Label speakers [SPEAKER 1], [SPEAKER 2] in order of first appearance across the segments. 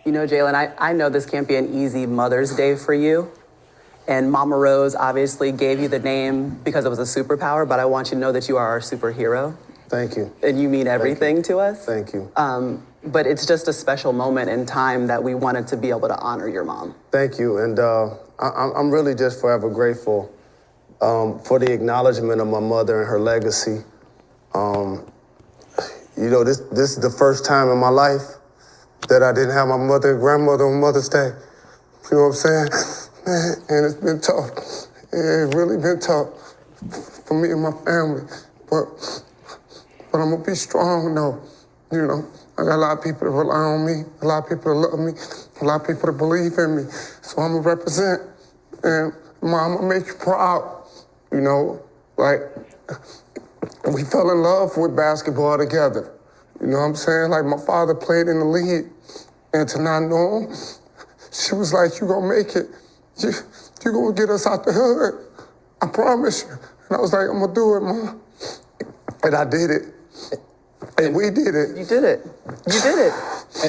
[SPEAKER 1] You know, Jalen, I know this can't be an easy Mother's Day for you. And Mama Rose obviously gave you the name because it was a superpower, but I want you to know that you are our superhero.
[SPEAKER 2] Thank you.
[SPEAKER 1] And you mean everything to us.
[SPEAKER 2] Thank you.
[SPEAKER 1] But it's just a special moment in time that we wanted to be able to honor your mom.
[SPEAKER 2] Thank you. And I'm really just forever grateful for the acknowledgement of my mother and her legacy. You know, this is the first time in my life that I didn't have my mother and grandmother on Mother's Day. You know what I'm saying? Man, and it's been tough. It's really been tough for me and my family. But I'm gonna be strong though. You know, I got a lot of people that rely on me, a lot of people that love me, a lot of people that believe in me. So I'm gonna represent. And Mom, I'm gonna make you proud. You know, like, we fell in love with basketball together. You know what I'm saying? Like, my father played in the league, and to not know him, she was like, you gonna make it. You gonna get us out the hood. I promise you. And I was like, I'm gonna do it, Mom. And I did it. And we did it.
[SPEAKER 1] You did it. You did it.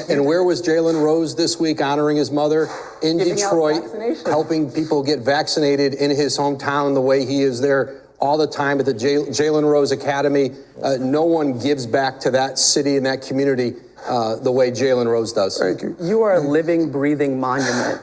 [SPEAKER 3] And where was Jalen Rose this week honoring his mother? In Detroit, helping people get vaccinated in his hometown the way he is there all the time at the Jalen Rose Academy. No one gives back to that city and that community the way Jalen Rose does.
[SPEAKER 2] Thank you.
[SPEAKER 1] You are a living, breathing monument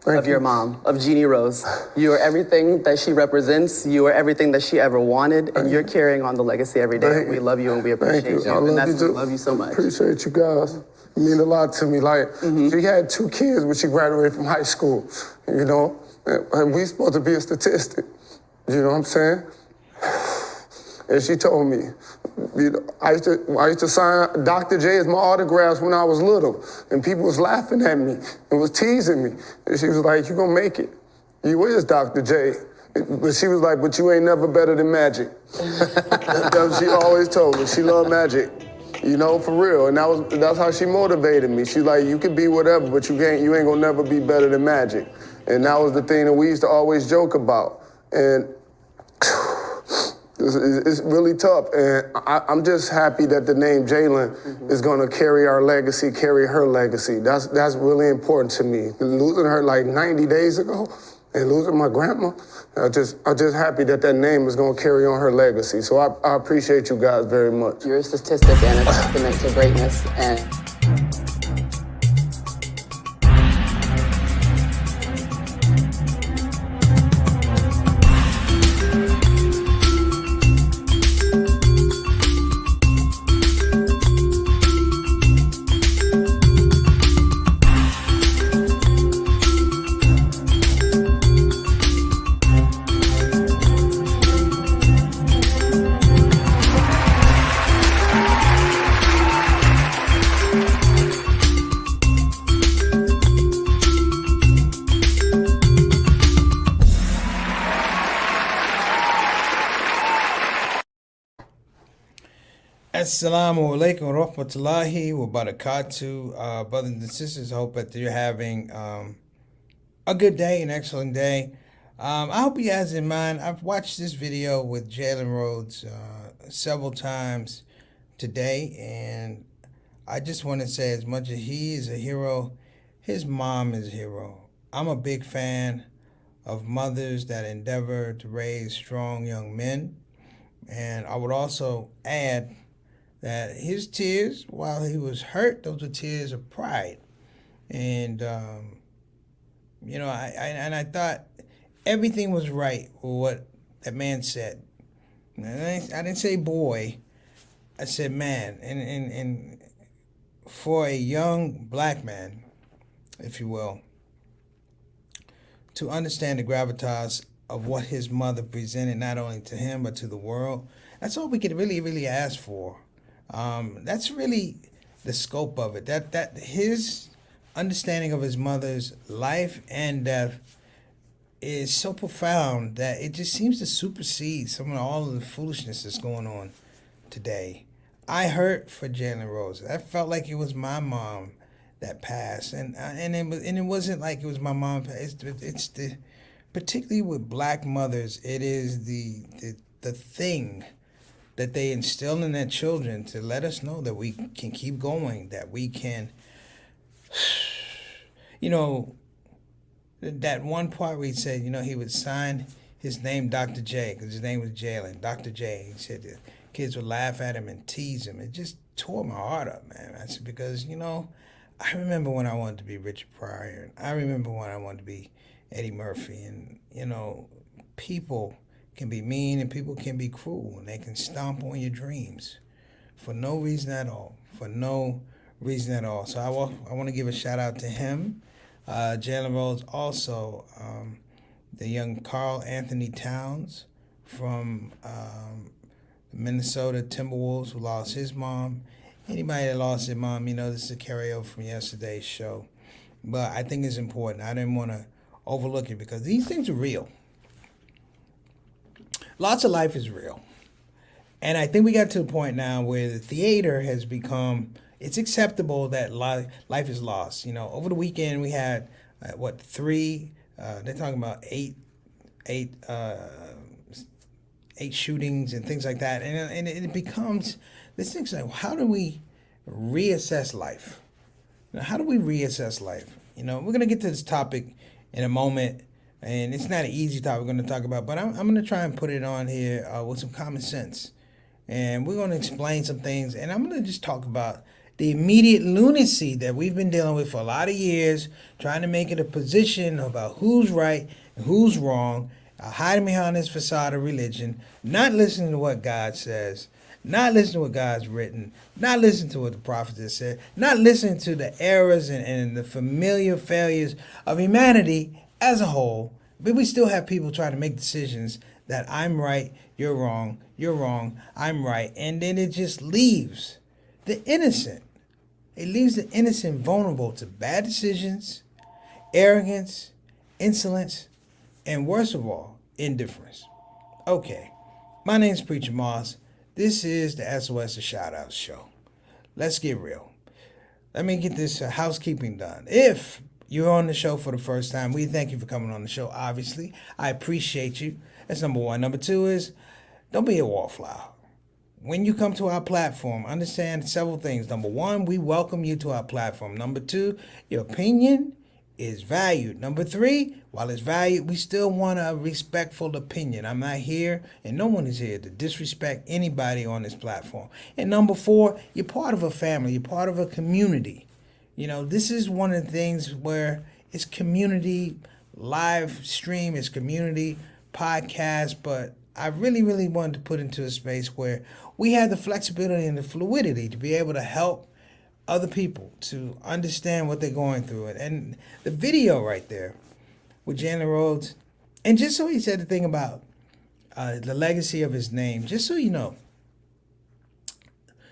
[SPEAKER 1] of your mom, of Jeannie Rose. You are everything that she represents. You are everything that she ever wanted, and you're carrying on the legacy every day. We love you and we appreciate you. And we love you so much.
[SPEAKER 2] Appreciate you guys. You mean a lot to me. Like, she had 2 kids when she graduated from high school, you know? And we supposed to be a statistic, you know what I'm saying? And she told me, you know, I used to sign Dr. J as my autographs when I was little, and people was laughing at me and was teasing me. And she was like, you gonna make it. You is Dr. J. But she was like, but you ain't never better than Magic. That's what she always told me. She loved Magic, you know, for real. And that's how she motivated me. She's like, you can be whatever, but you ain't gonna never be better than Magic. And that was the thing that we used to always joke about. And it's really tough, and I'm just happy that the name Jalen is gonna carry our legacy, carry her legacy. That's really important to me. Losing her like 90 days ago, and losing my grandma, I'm just happy that name is gonna carry on her legacy. So I appreciate you guys very much.
[SPEAKER 1] You're a statistic and a testament to greatness. And
[SPEAKER 4] Assalamu alaikum wa rahmatullahi wa barakatuh. Brothers and sisters, I hope that you're having a good day, an excellent day. I hope you guys in mind. I've watched this video with Jalen Rhodes several times today, and I just want to say, as much as he is a hero, his mom is a hero. I'm a big fan of mothers that endeavor to raise strong young men, and I would also add that his tears, while he was hurt, those were tears of pride. And, you know, I thought everything was right with what that man said. And I didn't say boy, I said man. And for a young black man, if you will, to understand the gravitas of what his mother presented, not only to him, but to the world, that's all we could really, really ask for. That's really the scope of it. That his understanding of his mother's life and death is so profound that it just seems to supersede all of the foolishness that's going on today. I hurt for Jalen Rose. I felt like it was my mom that passed, and it wasn't like it was my mom. It's the particularly with black mothers, it is the thing that they instill in their children to let us know that we can keep going, that we can you know, that one part where he said, you know, he would sign his name Dr. J because his name was Jalen, Dr. J. He said the kids would laugh at him and tease him. It just tore my heart up, man. I said, because, you know, I remember when I wanted to be Richard Pryor, and I remember when I wanted to be Eddie Murphy, and, you know, people can be mean and people can be cruel, and they can stomp on your dreams for no reason at all, So I want to give a shout out to him, Jalen Rose, also the young Carl Anthony Towns from Minnesota Timberwolves, who lost his mom. Anybody that lost their mom, you know, this is a carryover from yesterday's show. But I think it's important. I didn't want to overlook it because these things are real. Lots of life is real. And I think we got to the point now where the theater has become, it's acceptable that life is lost. You know, over the weekend we had, they're talking about eight shootings and things like that. And it becomes, this thing's like, how do we reassess life? Now, how do we reassess life? You know, we're going to get to this topic in a moment. And it's not an easy topic we're going to talk about, but I'm going to try and put it on here with some common sense. And we're going to explain some things, and I'm going to just talk about the immediate lunacy that we've been dealing with for a lot of years, trying to make it a position about who's right and who's wrong, hiding behind this facade of religion, not listening to what God says, not listening to what God's written, not listening to what the prophets have said, not listening to the errors and the familiar failures of humanity as a whole. But we still have people trying to make decisions that I'm right, you're wrong, I'm right. And then it just leaves the innocent. It leaves the innocent vulnerable to bad decisions, arrogance, insolence, and worst of all, indifference. Okay, my name's Preacher Moss. This is the SOS of ShOUT show. Let's get real. Let me get this housekeeping done. If you're on the show for the first time, we thank you for coming on the show, obviously. I appreciate you. That's number one. Number two is, don't be a wallflower. When you come to our platform, understand several things. Number one, we welcome you to our platform. Number two, your opinion is valued. Number three, while it's valued, we still want a respectful opinion. I'm not here, and no one is here to disrespect anybody on this platform. And number four, you're part of a family. You're part of a community. You know, this is one of the things where it's community live stream, it's community podcast, but I really, really wanted to put into a space where we have the flexibility and the fluidity to be able to help other people to understand what they're going through. And the video right there with Jalen Rhodes, and just so he said the thing about the legacy of his name, just so you know,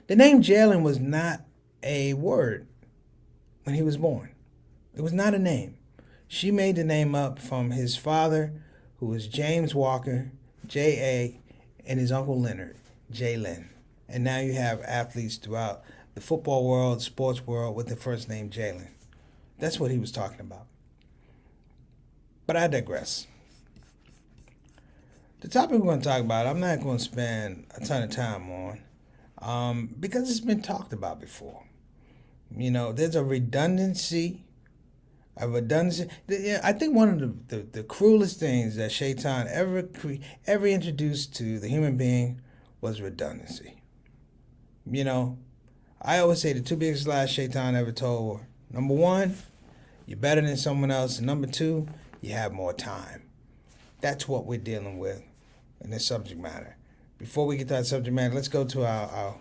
[SPEAKER 4] the name Jalen was not a word when he was born. It was not a name. She made the name up from his father, who was James Walker, J.A., and his uncle Leonard, Jalen. And now you have athletes throughout the football world, sports world, with the first name Jalen. That's what he was talking about. But I digress. The topic we're going to talk about, I'm not going to spend a ton of time on, because it's been talked about before. You know, there's a redundancy. I think one of the cruelest things that Shaitan ever introduced to the human being was redundancy. You know, I always say the two biggest lies Shaitan ever told were, number one, you're better than someone else, and number two, you have more time. That's what we're dealing with in this subject matter. Before we get to that subject matter, let's go to our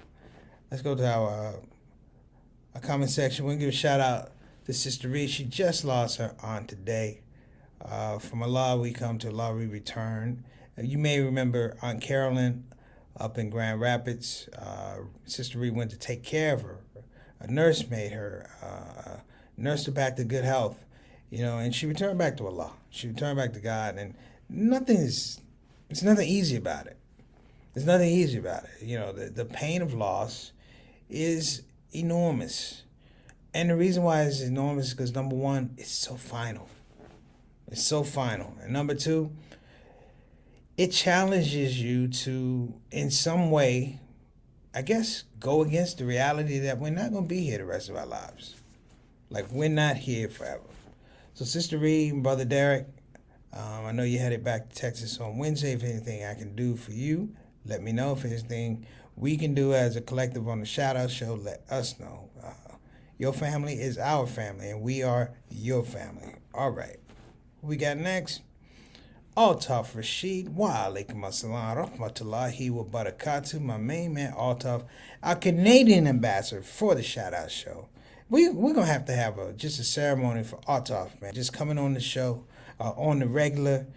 [SPEAKER 4] comment section. We're gonna give a shout out to Sister Reed. She just lost her aunt today. From Allah we come, to Allah we return. You may remember Aunt Carolyn up in Grand Rapids. Sister Reed went to take care of her. A nurse made her, nursed her back to good health, you know, and she returned back to Allah. She returned back to God, and there's nothing easy about it. There's nothing easy about it. You know, the pain of loss is enormous. And the reason why it's enormous is because, number one, it's so final. It's so final. And number two, it challenges you to, in some way, I guess, go against the reality that we're not going to be here the rest of our lives. Like, we're not here forever. So Sister Reed and Brother Derek, I know you headed back to Texas on Wednesday. If anything I can do for you, let me know. If anything we can do as a collective on the ShOUT show, let us know. Your family is our family, and we are your family. All right. What we got next? Altaf Rashid, wa alaikum assalam, rahmatullahi wa barakatuh. My main man, Altaf, our Canadian ambassador for the ShOUT show. We're going to have just a ceremony for Altaf, man. Just coming on the show on the regular.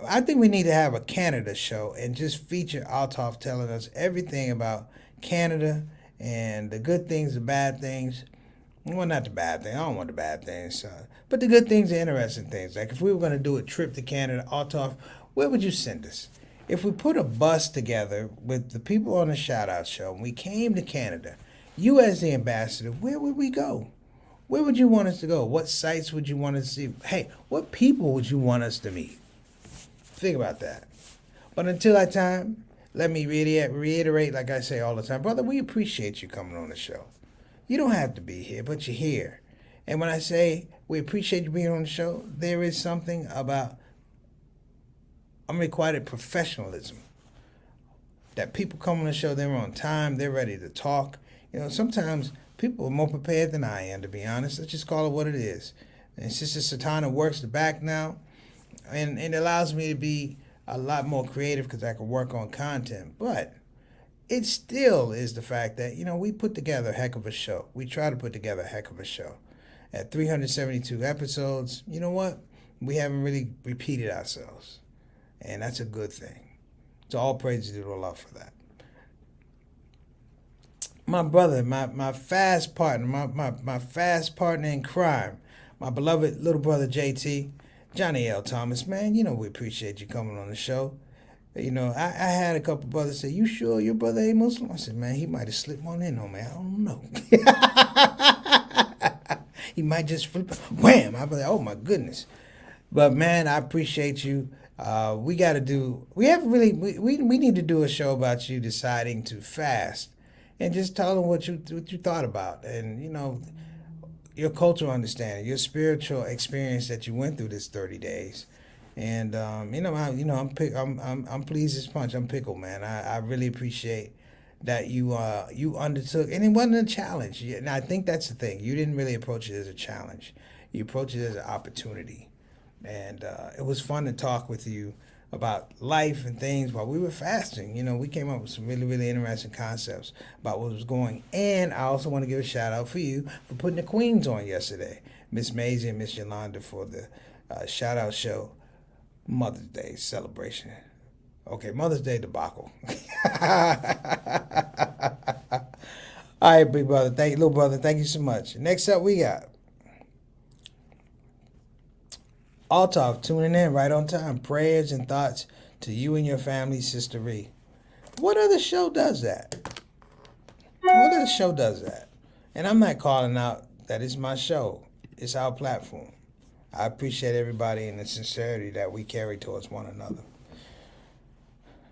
[SPEAKER 4] I think we need to have a Canada show and just feature Altaf telling us everything about Canada and the good things, the bad things. Well, not the bad thing. I don't want the bad things. But the good things, the interesting things. Like if we were going to do a trip to Canada, Altaf, where would you send us? If we put a bus together with the people on the ShOUT show and we came to Canada, you as the ambassador, where would we go? Where would you want us to go? What sites would you want us to see? Hey, what people would you want us to meet? Think about that. But until that time, let me reiterate, like I say all the time, brother, we appreciate you coming on the show. You don't have to be here, but you're here. And when I say we appreciate you being on the show, there is something about unrequited professionalism. That people come on the show, they're on time, they're ready to talk. You know, sometimes people are more prepared than I am, to be honest. Let's just call it what it is. And Sister Satana works the back now, and it allows me to be a lot more creative because I can work on content. But it still is the fact that, you know, we put together a heck of a show. We try to put together a heck of a show. At 372 episodes, you know what? We haven't really repeated ourselves. And that's a good thing. So all praise to Allah for that. My brother, my fast partner, my fast partner in crime, my beloved little brother JT, Johnny L. Thomas, man, you know we appreciate you coming on the show. You know, I had a couple brothers say, "You sure your brother ain't Muslim?" I said, "Man, he might have slipped one in on me. I don't know." He might just flip, wham! I was like, "Oh my goodness!" But man, I appreciate you. We need to do a show about you deciding to fast and just tell them what you thought about, and you know, your cultural understanding, your spiritual experience that you went through this 30 days. And I'm pleased as punch. I'm pickled, man. I really appreciate that you undertook, and it wasn't a challenge. And I think that's the thing. You didn't really approach it as a challenge. You approached it as an opportunity, and it was fun to talk with you about life and things while we were fasting. You know, we came up with some really, really interesting concepts about what was going. And I also want to give a shout out for you for putting the Queens on yesterday, Miss Maisie and Miss Yolanda, for the ShOUT show. Mother's Day celebration. Okay, Mother's Day debacle. All right, big brother. Little brother. Thank you so much. Next up, we got Altaf tuning in right on time. Prayers and thoughts to you and your family, Sister Ree. What other show does that? What other show does that? And I'm not calling out that it's my show. It's our platform. I appreciate everybody and the sincerity that we carry towards one another.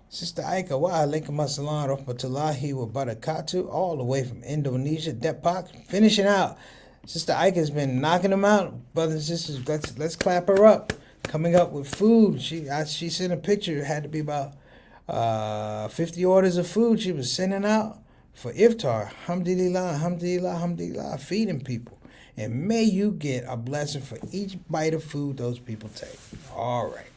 [SPEAKER 4] Sister Aika, wa alaikum assalam, rahmatullahi wa barakatuh, all the way from Indonesia, Depok, finishing out. Sister Aika has been knocking them out. Brothers and sisters, let's clap her up. Coming up with food. She sent a picture. It had to be about 50 orders of food she was sending out for iftar. Alhamdulillah, alhamdulillah, alhamdulillah, feeding people. And may you get a blessing for each bite of food those people take. All right.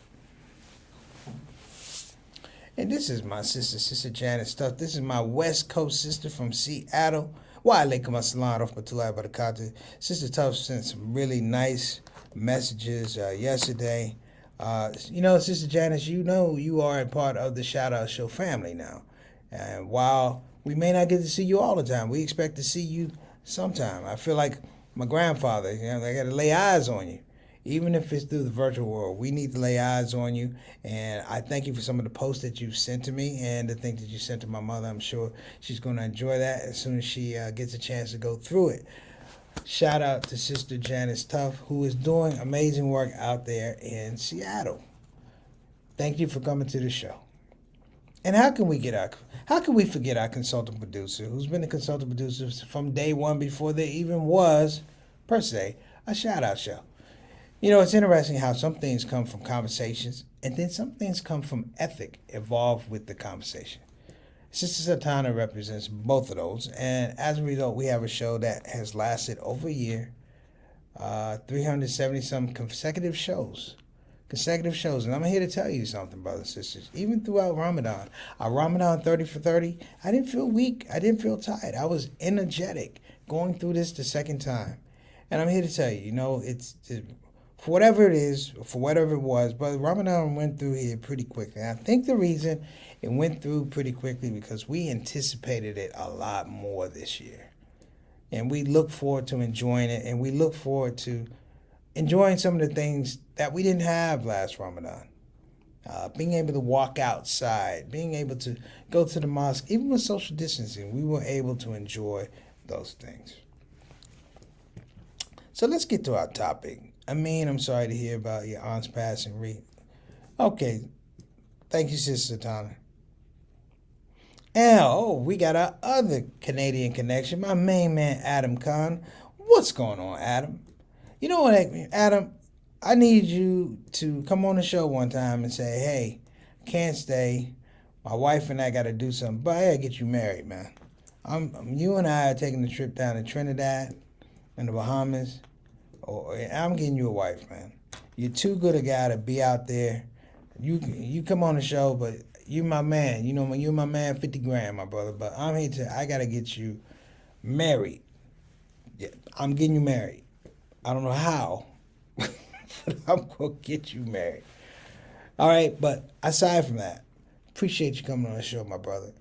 [SPEAKER 4] And this is my sister Janet Stuff. This is my West Coast sister from Seattle. Wa alaikum assalam, rahmatullahi wa barakatuh. Sister Tuff sent some really nice messages yesterday. Sister Janice, you know you are a part of the ShOUT show family now. And while we may not get to see you all the time, we expect to see you sometime. I feel like my grandfather, they got to lay eyes on you. Even if it's through the virtual world, we need to lay eyes on you. And I thank you for some of the posts that you've sent to me and the things that you sent to my mother. I'm sure she's going to enjoy that as soon as she gets a chance to go through it. Shout out to Sister Janice Tuff, who is doing amazing work out there in Seattle. Thank you for coming to the show. And how can we forget our consultant producer, who's been a consultant producer from day one before there even was, per se, a ShOUT show? You know, it's interesting how some things come from conversations and then some things come from ethic involved with the conversation. Sister Satana represents both of those, and as a result, we have a show that has lasted over a year, 370 some consecutive shows. And I'm here to tell you something, brothers and sisters. Even throughout Ramadan, our Ramadan 30 for 30, I didn't feel weak. I didn't feel tired. I was energetic going through this the second time. And I'm here to tell you, you know, for whatever it is, for whatever it was, but Ramadan went through here pretty quickly. And I think the reason it went through pretty quickly because we anticipated it a lot more this year. And we look forward to enjoying it, and we look forward to enjoying some of the things that we didn't have last Ramadan. Being able to walk outside, being able to go to the mosque, even with social distancing, we were able to enjoy those things. So let's get to our topic. I'm sorry to hear about your aunt's passing, Reed. Okay, thank you, Sister Satana. And, we got our other Canadian connection, my main man, Adam Khan. What's going on, Adam? You know what, Adam? I need you to come on the show one time and say, hey, can't stay. My wife and I got to do something, but I got to get you married, man. You and I are taking a trip down to Trinidad and the Bahamas. I'm getting you a wife, man. You're too good a guy to be out there. You come on the show, but you my man. You know, when you're my man, 50 grand, my brother. But I'm here I got to get you married. Yeah, I'm getting you married. I don't know how, but I'm going to get you married. All right, but aside from that, appreciate you coming on the show, my brother.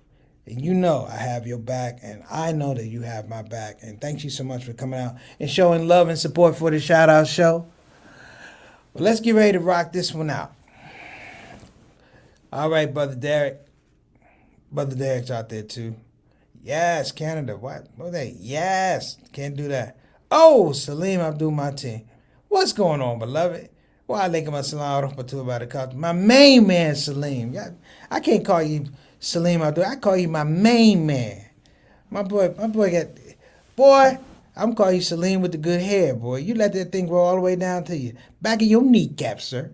[SPEAKER 4] And you know I have your back, and I know that you have my back. And thank you so much for coming out and showing love and support for the Shout Out Show. Well, let's get ready to rock this one out. All right, Brother Derek. Brother Derek's out there, too. Yes, Canada. What are they? Yes, can't do that. Oh, Salim Abdul Mateen. What's going on, beloved? Wa alaikum assalam wa rahmatullahi wa barakatuh. My main man, Salim. I can't call you Salim Abdul. I call you my main man. My boy I'm calling you Salim with the good hair, boy. You let that thing grow all the way down to you. Back of your kneecap, sir.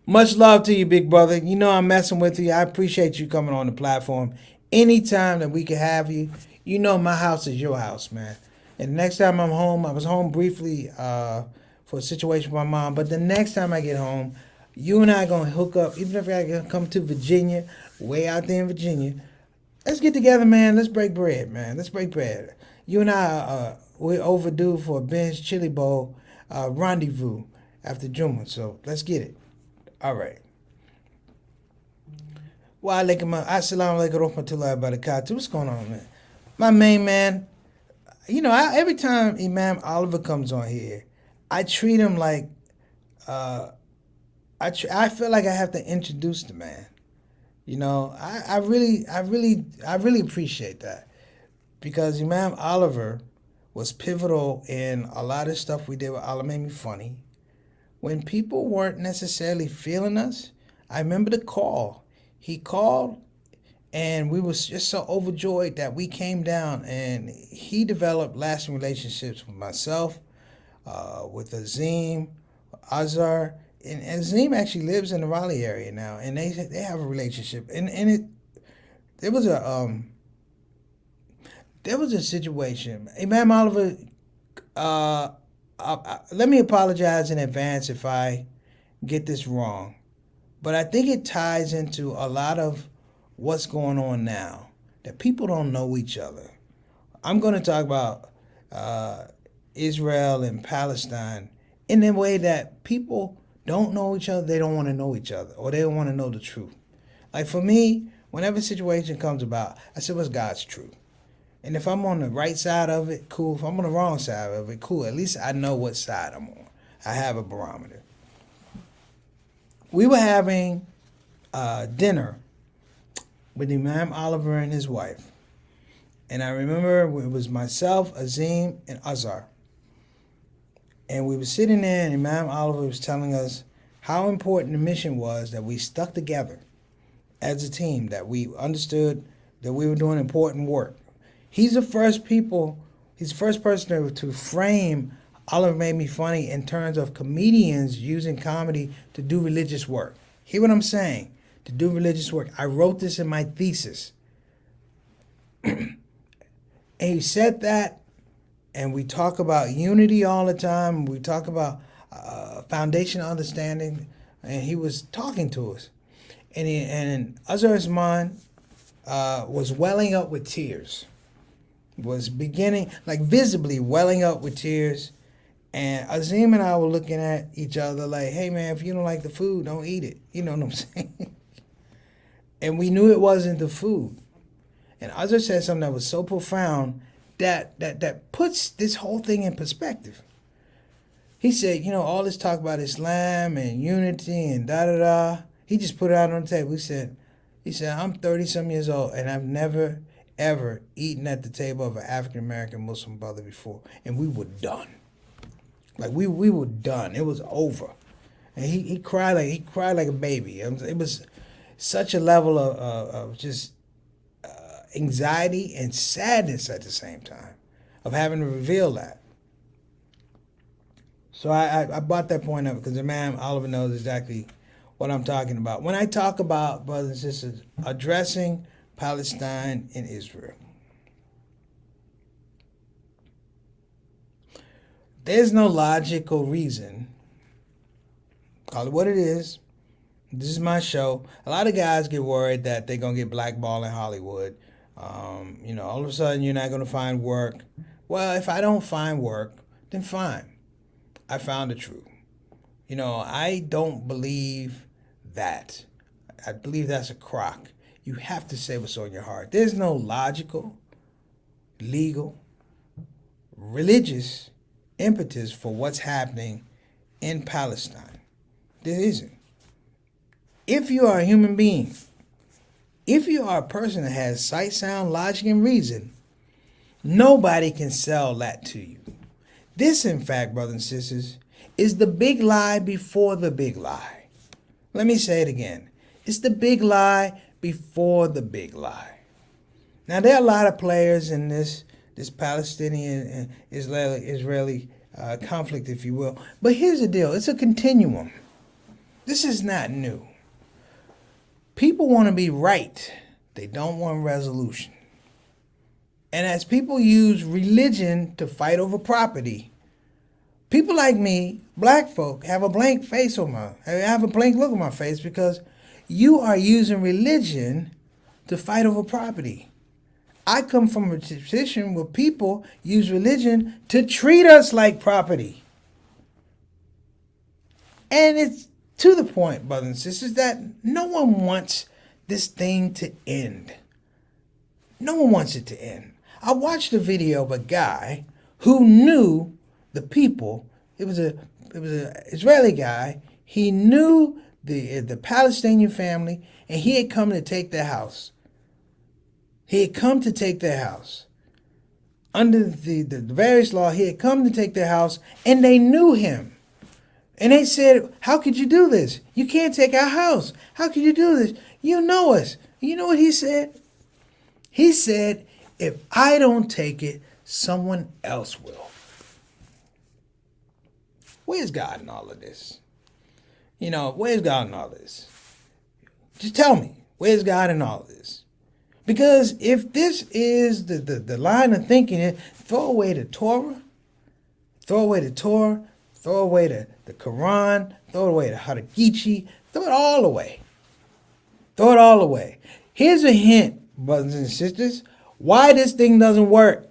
[SPEAKER 4] Much love to you, big brother. You know I'm messing with you. I appreciate you coming on the platform. Anytime that we can have you, you know my house is your house, man. And the next time I'm home, I was home briefly for a situation with my mom, but the next time I get home, you and I are going to hook up, even if I gotta come to Virginia, way out there in Virginia. Let's get together, man. Let's break bread, man. Let's break bread. You and I, we're overdue for a binge chili bowl rendezvous after Juma, so let's get it. All right. Wa alaikum assalamu alaikum wa rahmatullahi wa barakatuh. What's going on, man? My main man, you know, every time Imam Oliver comes on here, I treat him like, I feel like I have to introduce the man. You know, I really appreciate that, because Imam Oliver was pivotal in a lot of stuff we did with Allah Made Me Funny. When people weren't necessarily feeling us, I remember the call. He called, and we was just so overjoyed that we came down, and he developed lasting relationships with myself, with Azim, Azhar, and Azim actually lives in the Raleigh area now, and they have a relationship. And there was a situation. Imam Oliver, let me apologize in advance if I get this wrong, but I think it ties into a lot of what's going on now, that people don't know each other. I'm going to talk about Israel and Palestine in the way that people don't know each other, they don't want to know each other, or they don't want to know the truth. Like for me, whenever a situation comes about, I say, what's God's truth? And if I'm on the right side of it, cool. If I'm on the wrong side of it, cool. At least I know what side I'm on. I have a barometer. We were having dinner with Imam Oliver and his wife. And I remember it was myself, Azim, and Azhar. And we were sitting there, and Imam Oliver was telling us how important the mission was, that we stuck together as a team, that we understood that we were doing important work. He's the first He's the first person to frame Oliver Made Me Funny in terms of comedians using comedy to do religious work. Hear what I'm saying? To do religious work. I wrote this in my thesis. And he said that, and we talk about unity all the time. We talk about foundational understanding, and he was talking to us. And Azhar Usman was welling up with tears. Was beginning, like visibly welling up with tears. And Azim and I were looking at each other like, hey man, if you don't like the food, don't eat it. You know what I'm saying? And we knew it wasn't the food. And Azhar said something that was so profound that puts this whole thing in perspective. He said, you know, all this talk about Islam and unity and da-da-da, he just put it out on the table. He said, I'm 30-some years old, and I've never, ever eaten at the table of an African-American Muslim brother before. And we were done. Like, we were done. It was over. And he cried like a baby. It was such a level of just anxiety and sadness at the same time of having to reveal that. So I brought that point up because the man Oliver knows exactly what I'm talking about. When I talk about, brothers and sisters, addressing Palestine and Israel, there's no logical reason. Call it what it is. This is my show. A lot of guys get worried that they're going to get blackballed in Hollywood. You know, all of a sudden you're not going to find work. Well, if I don't find work, then fine. I found the truth. You know, I don't believe that. I believe that's a crock. You have to say what's on your heart. There's no logical, legal, religious impetus for what's happening in Palestine. There isn't. If you are a human being, if you are a person that has sight, sound, logic, and reason, nobody can sell that to you. This, in fact, brothers and sisters, is the big lie before the big lie. Let me say it again. It's the big lie before the big lie. Now, there are a lot of players in this Palestinian and Israeli conflict, if you will. But here's the deal. It's a continuum. This is not new. People want to be right. They don't want resolution. And as people use religion to fight over property, people like me, black folk, have a blank face on have a blank look on my face because you are using religion to fight over property. I come from a tradition where people use religion to treat us like property. And it's to the point, brothers and sisters, that no one wants this thing to end. No one wants it to end. I watched a video of a guy who knew the people. It was an Israeli guy. He knew the Palestinian family, and he had come to take their house. He had come to take their house. Under the various law, he had come to take their house, and they knew him. And they said, how could you do this? You can't take our house. How could you do this? You know us. You know what he said? He said, if I don't take it, someone else will. Where's God in all of this? You know, where's God in all this? Just tell me, where's God in all this? Because if this is the line of thinking, throw away the Torah, throw away the the Quran, throw away the Haragichi, throw it all away. Throw it all away. Here's a hint, brothers and sisters, why this thing doesn't work.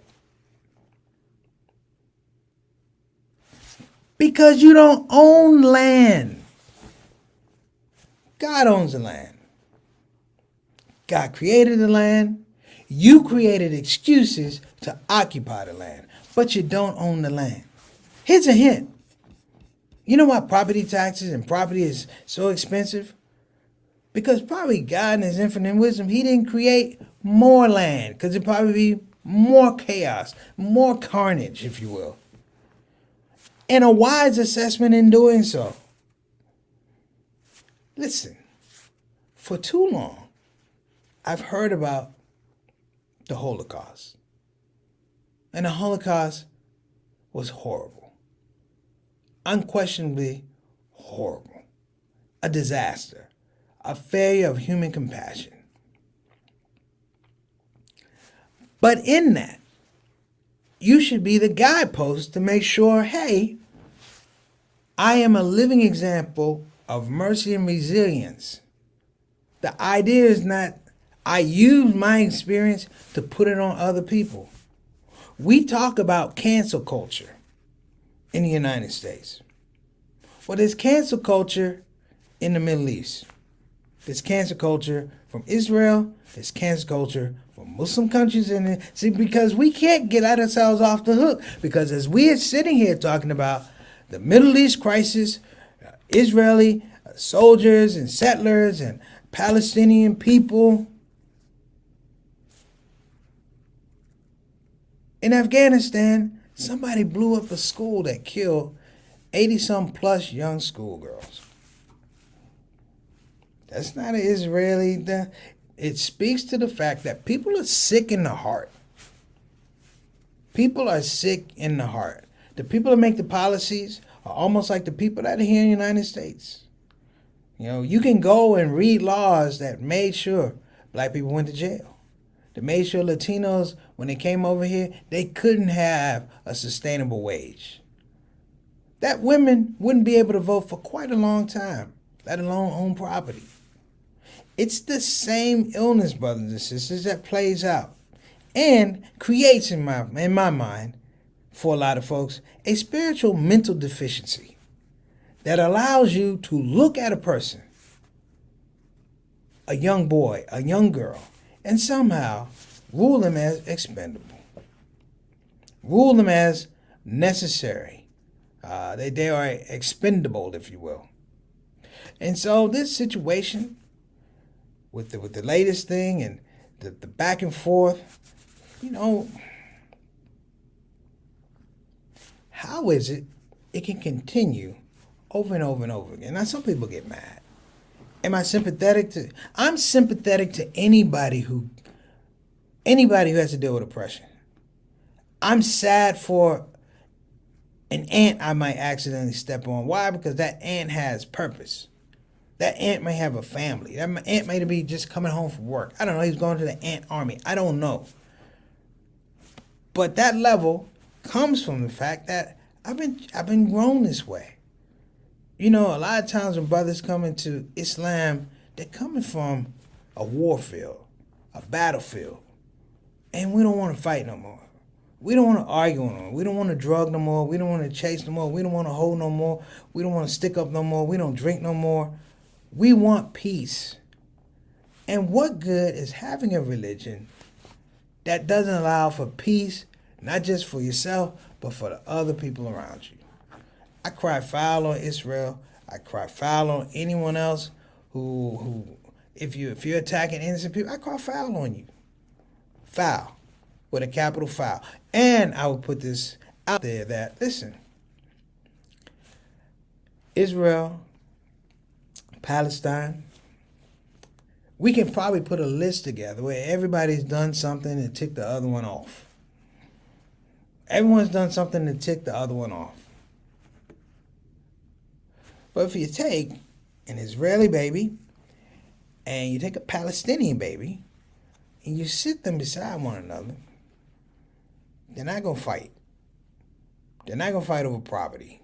[SPEAKER 4] Because you don't own land. God owns the land. God created the land. You created excuses to occupy the land, but you don't own the land. Here's a hint. You know why property taxes and property is so expensive? Because probably God in his infinite wisdom, he didn't create more land because it'd probably be more chaos, more carnage, if you will. And a wise assessment in doing so. Listen, for too long, I've heard about the Holocaust. And the Holocaust was horrible. Unquestionably horrible. A disaster. A failure of human compassion. But in that, you should be the guidepost to make sure, hey, I am a living example of mercy and resilience. The idea is not, I use my experience to put it on other people. We talk about cancel culture in the United States. Well, there's cancel culture in the Middle East. There's cancel culture from Israel. There's cancel culture from Muslim countries. See, because we can't get ourselves off the hook. Because as we are sitting here talking about the Middle East crisis, Israeli soldiers and settlers and Palestinian people, in Afghanistan, somebody blew up a school that killed 80-some plus young schoolgirls. That's not an Israeli. It speaks to the fact that people are sick in the heart. People are sick in the heart. The people that make the policies are almost like the people that are here in the United States. You know, you can go and read laws that made sure black people went to jail. That made sure Latinos, when they came over here, they couldn't have a sustainable wage. That women wouldn't be able to vote for quite a long time, let alone own property. It's the same illness, brothers and sisters, that plays out and creates, in my mind, for a lot of folks, a spiritual mental deficiency that allows you to look at a person, a young boy, a young girl, and somehow rule them as expendable, rule them as necessary. They are expendable, if you will. And so this situation with the latest thing and the back and forth, you know, how is it can continue over and over and over again? Now, some people get mad. Am I sympathetic to? I'm sympathetic to anybody who has to deal with oppression. I'm sad for an ant I might accidentally step on. Why? Because that ant has purpose. That ant may have a family. That ant may be just coming home from work. I don't know. He's going to the ant army. I don't know. But that level comes from the fact that I've been grown this way. You know, a lot of times when brothers come into Islam, they're coming from a war field, a battlefield. And we don't want to fight no more. We don't want to argue no more. We don't want to drug no more. We don't want to chase no more. We don't want to hold no more. We don't want to stick up no more. We don't drink no more. We want peace. And what good is having a religion that doesn't allow for peace, not just for yourself, but for the other people around you? I cry foul on Israel. I cry foul on anyone else who if you're attacking innocent people, I cry foul on you. Foul. With a capital foul. And I will put this out there that, listen, Israel, Palestine, we can probably put a list together where everybody's done something and tick the other one off. Everyone's done something to tick the other one off. But if you take an Israeli baby and you take a Palestinian baby and you sit them beside one another, they're not going to fight. They're not going to fight over property.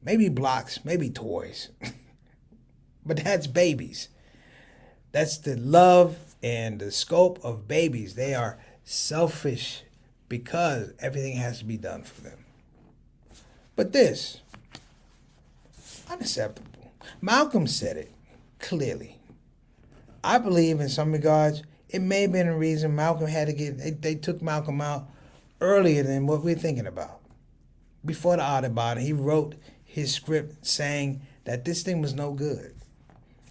[SPEAKER 4] Maybe blocks, maybe toys. But that's babies. That's the love and the scope of babies. They are selfish because everything has to be done for them. But this, unacceptable. Malcolm said it clearly. I believe in some regards, it may have been a reason Malcolm had to they took Malcolm out earlier than what we're thinking about. Before the Audubon, he wrote his script saying that this thing was no good.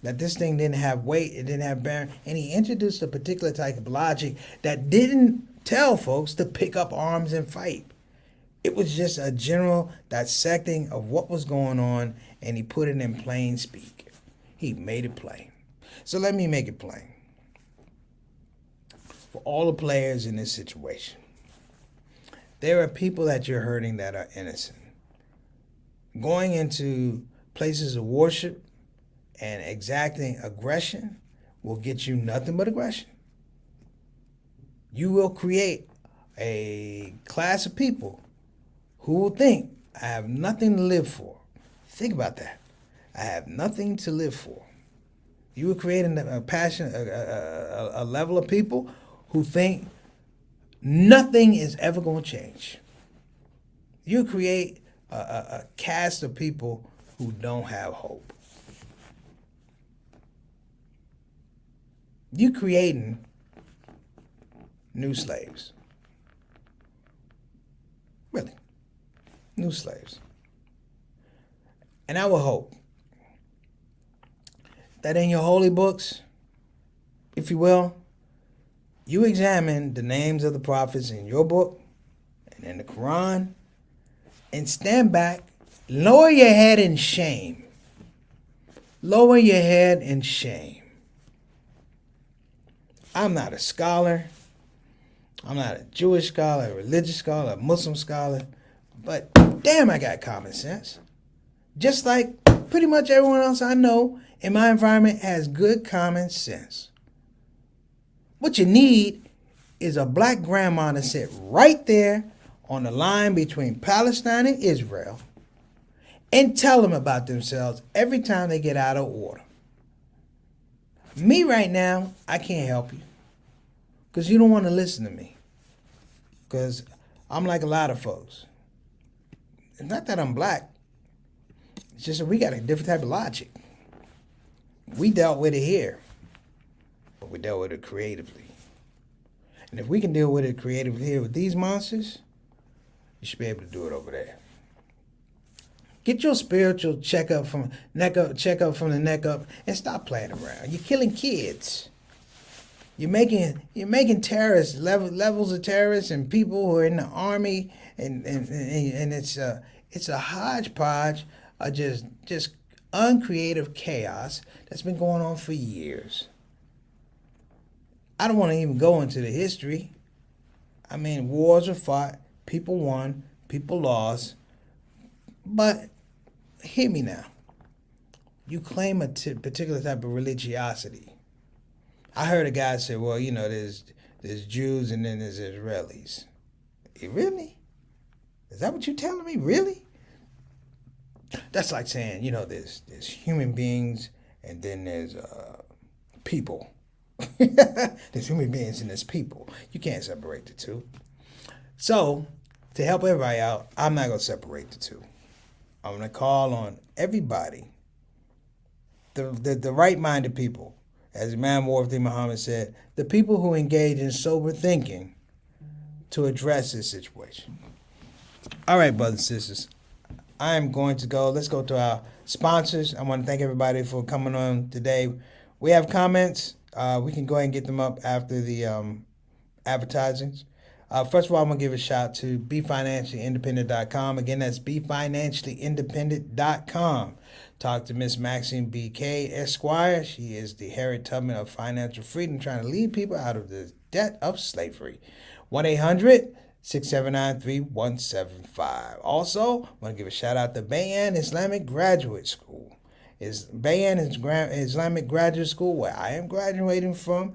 [SPEAKER 4] That this thing didn't have weight, it didn't have bearing. And he introduced a particular type of logic that didn't tell folks to pick up arms and fight. It was just a general dissecting of what was going on, and he put it in plain speak. He made it plain. So let me make it plain. For all the players in this situation, There are people that you're hurting that are innocent. Going into places of worship and exacting aggression will get you nothing but aggression. You will create a class of people who will think, I have nothing to live for. Think about that. I have nothing to live for. You are creating a passion, a level of people who think nothing is ever going to change. You create a cast of people who don't have hope. You creating new slaves. Really. New slaves. And I will hope that in your holy books, if you will, you examine the names of the prophets in your book and in the Quran and stand back, lower your head in shame. Lower your head in shame. I'm not a scholar. I'm not a Jewish scholar, a religious scholar, a Muslim scholar, but damn, I got common sense. Just like pretty much everyone else I know in my environment has good common sense. What you need is a black grandma to sit right there on the line between Palestine and Israel and tell them about themselves every time they get out of order. Me right now, I can't help you because you don't want to listen to me, because I'm like a lot of folks. It's not that I'm black. It's just that we got a different type of logic. We dealt with it here, but we dealt with it creatively. And if we can deal with it creatively here with these monsters, you should be able to do it over there. Get your spiritual checkup from the neck up, and stop playing around. You're killing kids. You're making terrorists, levels of terrorists and people who are in the army, and it's a hodgepodge of just uncreative chaos that's been going on for years. I don't want to even go into the history. I mean, wars were fought, people won, people lost. But hear me now. You claim a particular type of religiosity. I heard a guy say, well, you know, there's Jews and then there's Israelis. Really? Is that what you're telling me? Really? That's like saying, you know, there's human beings and then there's people. There's human beings and there's people. You can't separate the two. So, to help everybody out, I'm not going to separate the two. I'm going to call on everybody, the right-minded people. As Imam Warthi Muhammad said, the people who engage in sober thinking to address this situation. All right, brothers and sisters, I am going to go. Let's go to our sponsors. I want to thank everybody for coming on today. We have comments. We can go ahead and get them up after the advertisings. First of all, I'm going to give a shout to BeFinanciallyIndependent.com. Again, that's BeFinanciallyIndependent.com. Talk to Miss Maxine B.K. Esquire. She is the Harriet Tubman of financial freedom, trying to lead people out of the debt of slavery. 1-800-679-3175. Also, I want to give a shout out to Bayan Islamic Graduate School. Is Bayan Islamic Graduate School, where I am graduating from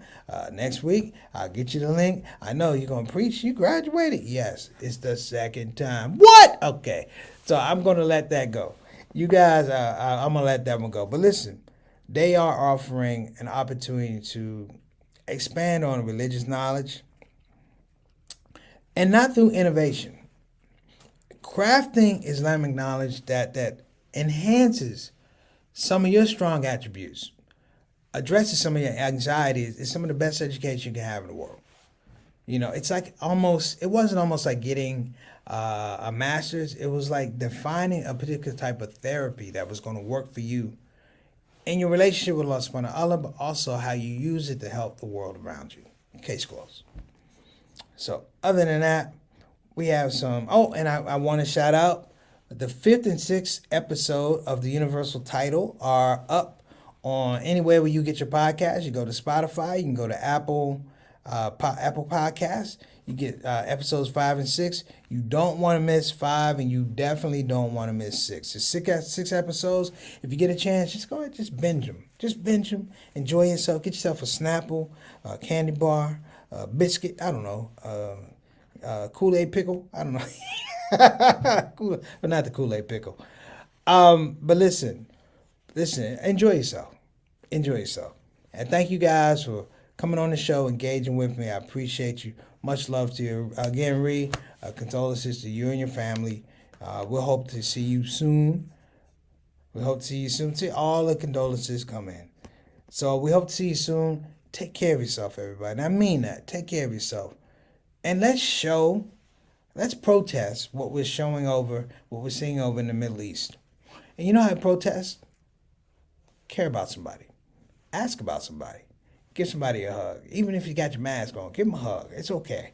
[SPEAKER 4] next week. I'll get you the link. I know you're going to preach. You graduated? Yes, it's the second time. What? Okay, so I'm going to let that go. You guys, I'm going to let that one go. But listen, they are offering an opportunity to expand on religious knowledge, and not through innovation. Crafting Islamic knowledge that enhances some of your strong attributes, addresses some of your anxieties, is some of the best education you can have in the world. You know, it's like it wasn't almost like getting a master's. It was like defining a particular type of therapy that was going to work for you in your relationship with Allah subhanahu wa ta'ala, but also how you use it to help the world around you. Case closed. So other than that, we have some, and I want to shout out the 5th and 6th episode of the Universal Title are up on anywhere where you get your podcasts. You go to Spotify, you can go to Apple Podcasts, You get episodes 5 and 6. You don't want to miss 5, and you definitely don't want to miss 6. It's 6 episodes. If you get a chance, just go ahead, just binge them. Just binge them. Enjoy yourself. Get yourself a Snapple, a candy bar, a biscuit. I don't know. Kool-Aid pickle. I don't know. But not the Kool-Aid pickle. But listen. Enjoy yourself. Enjoy yourself. And thank you guys for coming on the show, engaging with me. I appreciate you. Much love to you. Again, Ree, condolences to you and your family. We'll hope to see you soon. See all the condolences come in. So we hope to see you soon. Take care of yourself, everybody. And I mean that. Take care of yourself. And let's protest what we're seeing over in the Middle East. And you know how to protest? Care about somebody. Ask about somebody. Give somebody a hug. Even if you got your mask on, give them a hug. It's okay.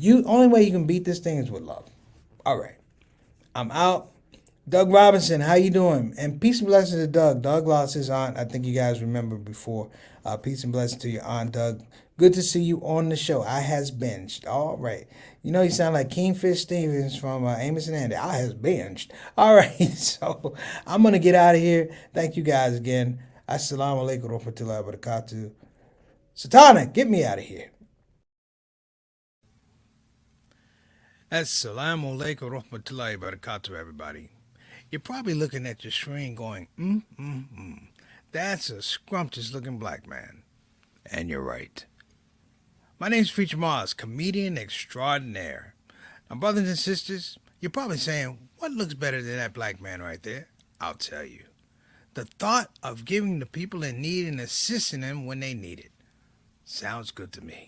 [SPEAKER 4] Only way you can beat this thing is with love. All right. I'm out. Doug Robinson, how you doing? And peace and blessings to Doug. Doug lost his aunt. I think you guys remember before. Peace and blessings to your aunt, Doug. Good to see you on the show. I has binged. All right. You know you sound like Kingfish Stevens from Amos and Andy. I has binged. All right. So I'm going to get out of here. Thank you guys again. Assalamu alaikum wa rahmatullahi wa barakatuh. Satana, get me out of here. Assalamu alaikum wa rahmatullahi wa barakatuh, everybody. You're probably looking at your screen going, that's a scrumptious looking black man. And you're right. My name's Preacher Mars, comedian extraordinaire. Now, brothers and sisters, you're probably saying, what looks better than that black man right there? I'll tell you. The thought of giving the people in need and assisting them when they need it. Sounds good to me.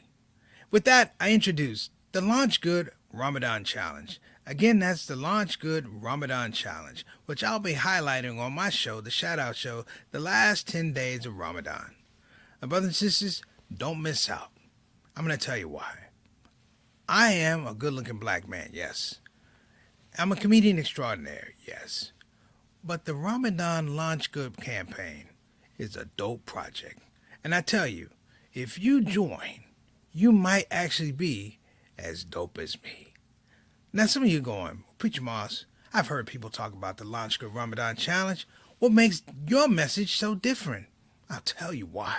[SPEAKER 4] With that, I introduce the Launch Good Ramadan Challenge. Again, that's the Launch Good Ramadan Challenge, which I'll be highlighting on my show, the ShOUT Show, the last 10 days of Ramadan. Now, brothers and sisters, don't miss out. I'm going to tell you why. I am a good-looking black man, yes. I'm a comedian extraordinaire, yes. But the Ramadan Launch Good campaign is a dope project. And I tell you, if you join, you might actually be as dope as me. Now, some of you going, Preacher Moss, I've heard people talk about the Launch Good Ramadan Challenge. What makes your message so different? I'll tell you why.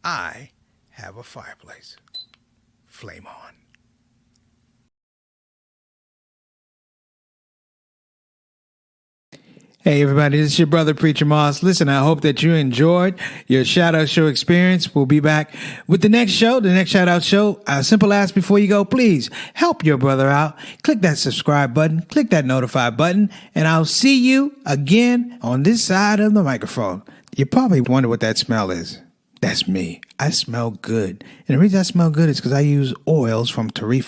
[SPEAKER 4] I have a fireplace. Flame on. Hey everybody, this is your brother Preacher Moss. Listen, I hope that you enjoyed your ShOUT Show experience. We'll be back with the next show, the next ShOUT Show. A simple ask before you go, please help your brother out. Click that subscribe button, click that notify button, and I'll see you again on this side of the microphone. You probably wonder what that smell is. That's me. I smell good. And the reason I smell good is because I use oils from thorny.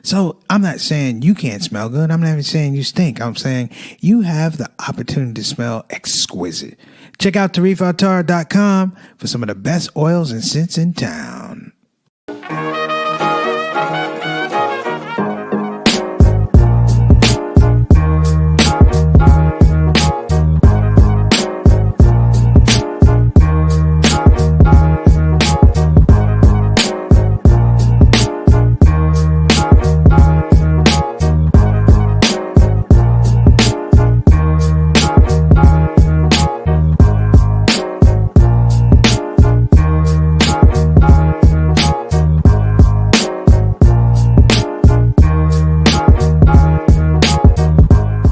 [SPEAKER 4] So I'm not saying you can't smell good. I'm not even saying you stink. I'm saying you have the opportunity to smell exquisite. Check out thorny.com for some of the best oils and scents in town.